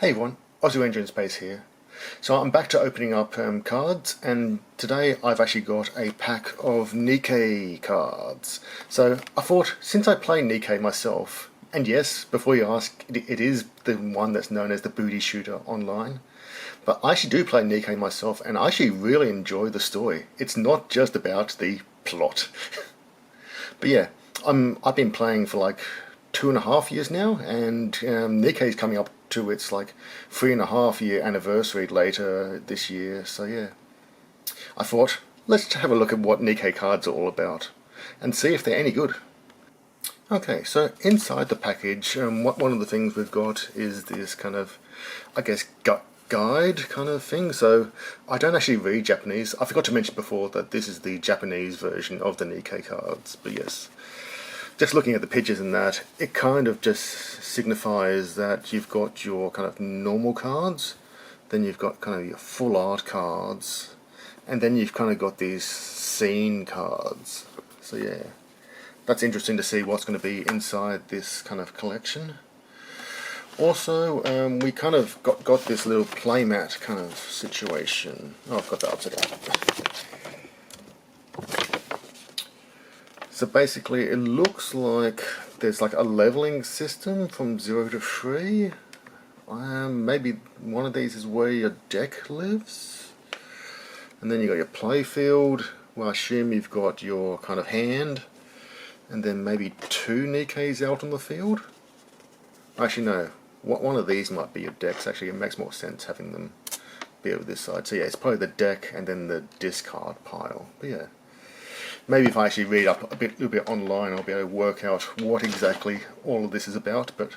Hey everyone, Aussie Ranger in Space here. So I'm back to opening up cards, and today I've actually got a pack of Nikke cards. So I thought, since I play Nikke myself, and yes, before you ask, it is the one that's known as the booty shooter online, but I actually do play Nikke myself, and I actually really enjoy the story. It's not just about the plot. But yeah, I've been playing for like 2.5 years now, and Nikke is coming up to its like 3.5 year anniversary later this year. So yeah, I thought let's have a look at what Nikke cards are all about and see if they're any good. Okay, so inside the package, one of the things we've got is this kind of, I guess, guide kind of thing. So I don't actually read Japanese. I forgot to mention before that this is the Japanese version of the Nikke cards, but yes. Just looking at the pictures and that, it kind of just signifies that you've got your kind of normal cards, then you've got kind of your full art cards, and then you've kind of got these scene cards. So yeah, that's interesting to see what's going to be inside this kind of collection. Also, we kind of got this little playmat kind of situation. Oh, I've got that upside down. So basically it looks like there's like a leveling system from 0 to 3. Maybe one of these is where your deck lives. And then you got your play field, well I assume you've got your kind of hand, and then maybe 2 Nikkes out on the field. Actually no, one of these might be your decks. Actually it makes more sense having them be over this side. So yeah, it's probably the deck and then the discard pile. But yeah, maybe if I actually read up a little bit online, I'll be able to work out what exactly all of this is about, but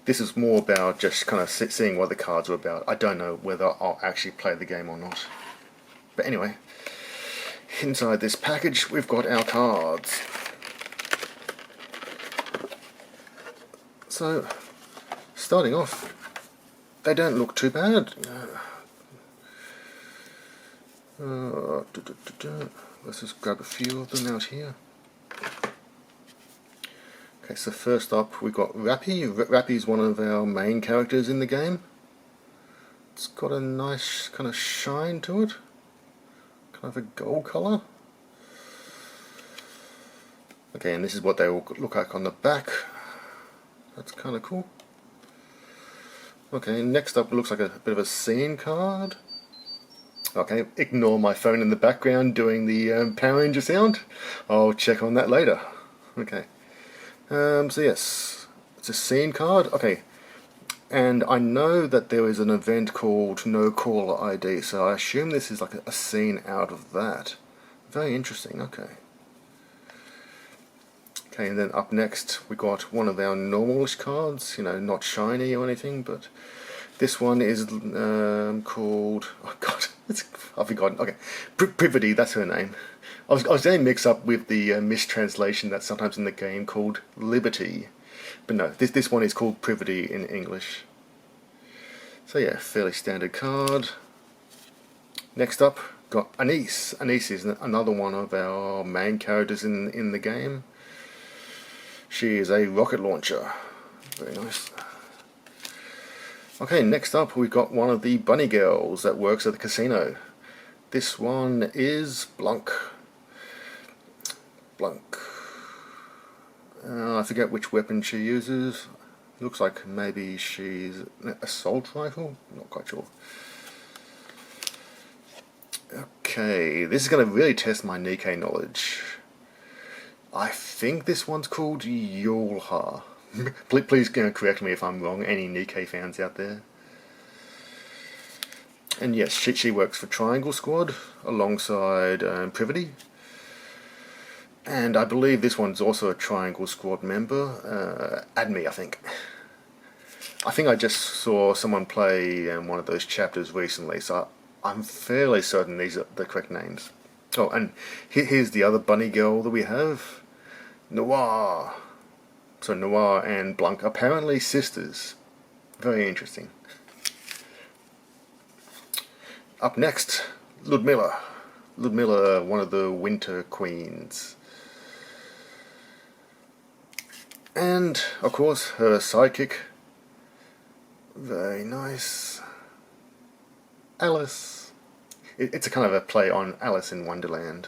this is more about just kind of seeing what the cards are about. I don't know whether I'll actually play the game or not. But anyway, inside this package we've got our cards. So, starting off, they don't look too bad. Let's just grab a few of them out here. Okay, so first up we got Rappy. Rappy is one of our main characters in the game. It's got a nice kind of shine to it, kind of a gold colour. Okay, and this is what they all look like on the back. That's kind of cool. Okay, next up it looks like a bit of a scene card. Okay, ignore my phone in the background doing the Power Ranger sound. I'll check on that later. Okay. So yes, it's a scene card. Okay, and I know that there is an event called No Caller ID, so I assume this is like a scene out of that. Very interesting. Okay. Okay, and then up next we got one of our normalish cards. You know, not shiny or anything, but this one is called, oh god, I've forgotten. Okay, Privity, that's her name. I was going to mix up with the mistranslation that's sometimes in the game called Liberty, but no, this one is called Privity in English. So yeah, fairly standard card. Next up, got Anise. Anise is another one of our main characters in the game. She is a rocket launcher. Very nice. Okay, next up we've got one of the bunny girls that works at the casino. This one is Blanc. I forget which weapon she uses. Looks like maybe she's an assault rifle. Not quite sure. Okay, this is going to really test my Nikke knowledge. I think this one's called Yulha. Please correct me if I'm wrong, any Nikke fans out there. And yes, she works for Triangle Squad alongside Privity. And I believe this one's also a Triangle Squad member. Admi, I think. I think I just saw someone play one of those chapters recently, so I'm fairly certain these are the correct names. Oh, and here's the other bunny girl that we have. Noir. So Noir and Blanc, apparently sisters. Very interesting. Up next, Ludmilla. Ludmilla, one of the Winter Queens. And, of course, her sidekick, Very nice. Alice. It's a kind of a play on Alice in Wonderland.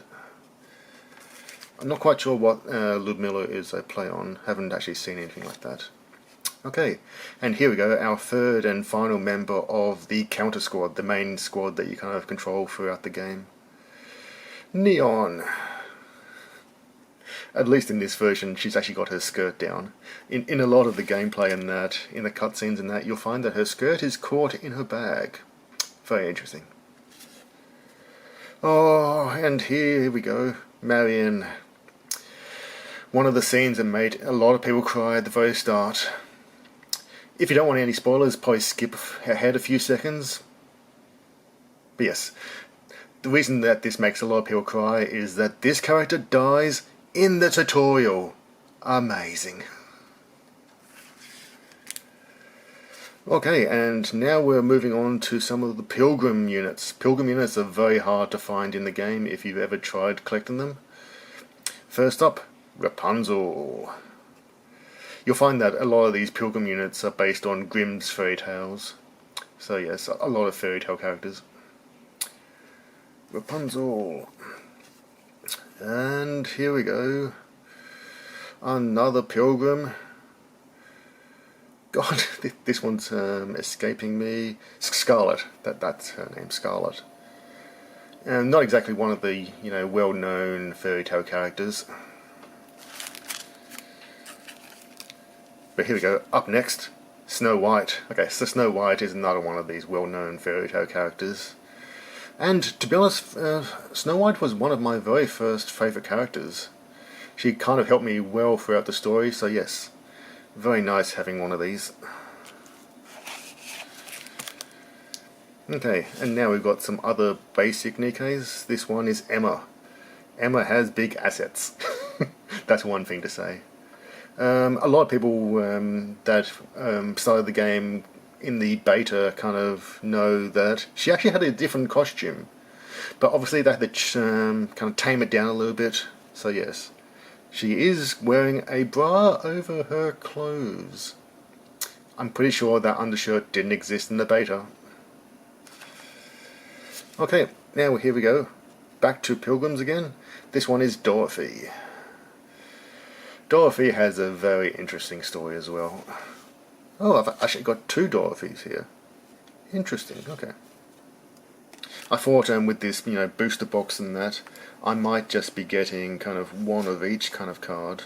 I'm not quite sure what Ludmilla is a play on. Haven't actually seen anything like that. Okay, and here we go, our third and final member of the counter squad, the main squad that you kind of control throughout the game. Neon. At least in this version, she's actually got her skirt down. In a lot of the gameplay and that, in the cutscenes and that, you'll find that her skirt is caught in her bag. Very interesting. Oh, and here we go, Marion. One of the scenes that made a lot of people cry at the very start. If you don't want any spoilers, probably skip ahead a few seconds. But yes, the reason that this makes a lot of people cry is that this character dies in the tutorial. Amazing. Okay, and now we're moving on to some of the Pilgrim units. Pilgrim units are very hard to find in the game if you've ever tried collecting them. First up, Rapunzel. You'll find that a lot of these Pilgrim units are based on Grimm's fairy tales. So yes, a lot of fairy tale characters. Rapunzel. And here we go. Another Pilgrim. God, this one's escaping me. Scarlet. That's her name, Scarlet. Not exactly one of the well-known fairy tale characters. But here we go. Up next, Snow White. Okay, so Snow White is another one of these well-known fairy tale characters. And to be honest, Snow White was one of my very first favourite characters. She kind of helped me well throughout the story, so yes, very nice having one of these. Okay, and now we've got some other basic Nikkes. This one is Emma. Emma has big assets. That's one thing to say. A lot of people that started the game in the beta kind of know that she actually had a different costume, but obviously they had to kind of tame it down a little bit. So yes, she is wearing a bra over her clothes. I'm pretty sure that undershirt didn't exist in the beta. Okay, now here we go. Back to Pilgrims again. This one is Dorothy. Dorothy has a very interesting story as well. Oh, I've actually got two Dorothys here. Interesting, okay. I thought with this, booster box and that, I might just be getting kind of one of each kind of card.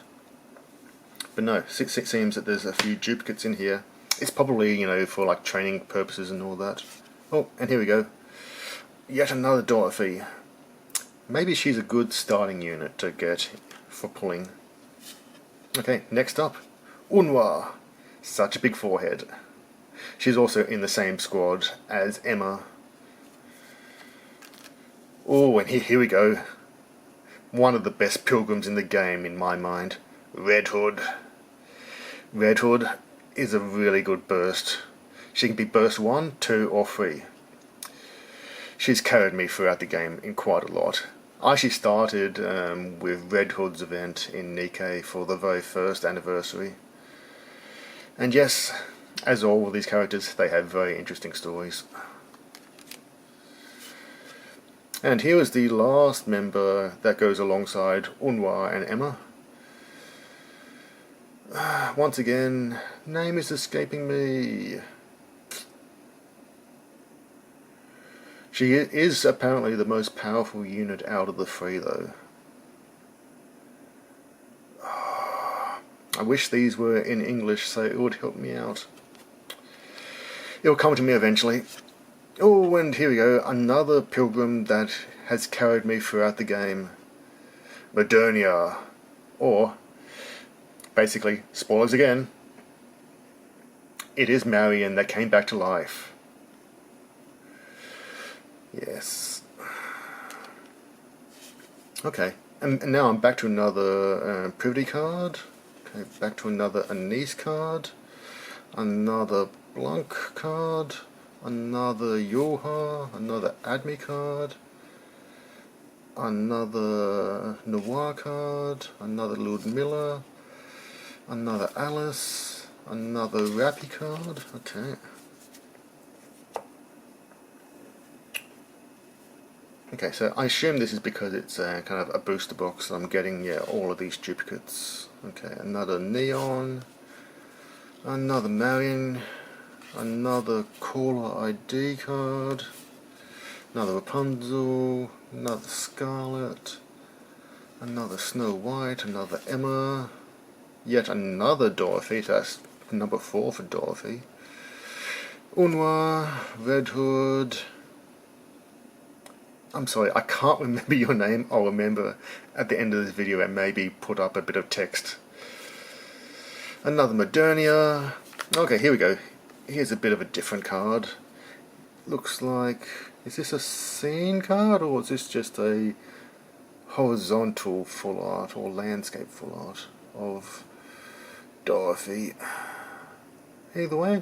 But no, it seems that there's a few duplicates in here. It's probably, for like training purposes and all that. Oh, and here we go. Yet another Dorothy. Maybe she's a good starting unit to get for pulling. Okay, next up, Unwa. Such a big forehead. She's also in the same squad as Emma. Oh, and here we go. One of the best Pilgrims in the game in my mind. Red Hood. Red Hood is a really good burst. She can be burst 1, 2 or 3. She's carried me throughout the game in quite a lot. I actually started with Red Hood's event in Nikke for the very first anniversary. And yes, as all of these characters, they have very interesting stories. And here is the last member that goes alongside Unwa and Emma. Once again, name is escaping me. She is apparently the most powerful unit out of the three, though. I wish these were in English so it would help me out. It'll come to me eventually. Oh, and here we go, another Pilgrim that has carried me throughout the game. Modernia. Or, basically, spoilers again, it is Marion that came back to life. Yes. Okay, and now I'm back to another Privity card. Okay, back to another Anise card. Another Blanc card. Another Yoha. Another Admi card. Another Noir card. Another Ludmilla. Another Alice. Another Rappy card. Okay. Okay, so I assume this is because it's kind of a booster box. I'm getting, yeah, all of these duplicates. Okay, another Neon, another Marion, another Caller ID card, another Rapunzel, another Scarlet, another Snow White, another Emma, yet another Dorothy. So that's number 4 for Dorothy. Unwa, Red Hood. I'm sorry, I can't remember your name. I'll remember at the end of this video and maybe put up a bit of text. Another Modernia. Okay, here we go. Here's a bit of a different card. Looks like... is this a scene card or is this just a horizontal full art or landscape full art of Dorothy? Either way,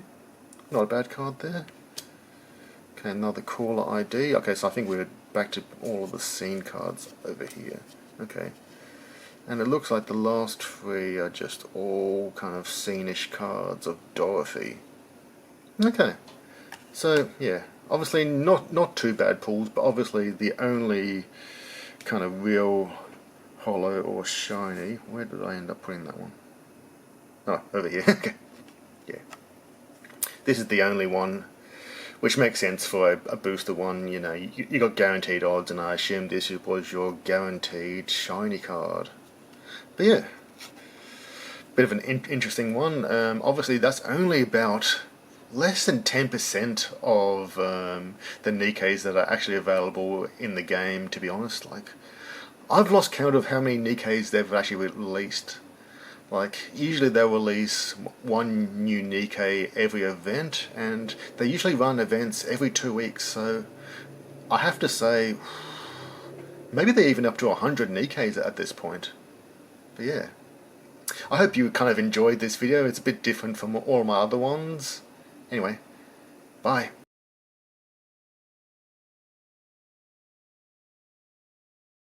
not a bad card there. Okay, another Caller ID. Okay, so I think we're back to all of the scene cards over here. Okay. And it looks like the last 3 are just all kind of scene-ish cards of Dorothy. Okay. So, yeah. Obviously not too bad pulls, but obviously the only kind of real hollow or shiny... where did I end up putting that one? Oh, over here. Okay. Yeah. This is the only one, which makes sense for a booster one. You know, you got guaranteed odds, and I assume this was your guaranteed shiny card. But yeah, bit of an interesting one. Obviously, that's only about less than 10% of the Nikkes that are actually available in the game, to be honest. Like, I've lost count of how many Nikkes they've actually released. Like, usually they'll release one new Nikke every event, and they usually run events every 2 weeks, so I have to say, maybe they're even up to 100 Nikkes at this point. But yeah, I hope you kind of enjoyed this video. It's a bit different from all my other ones. Anyway, bye.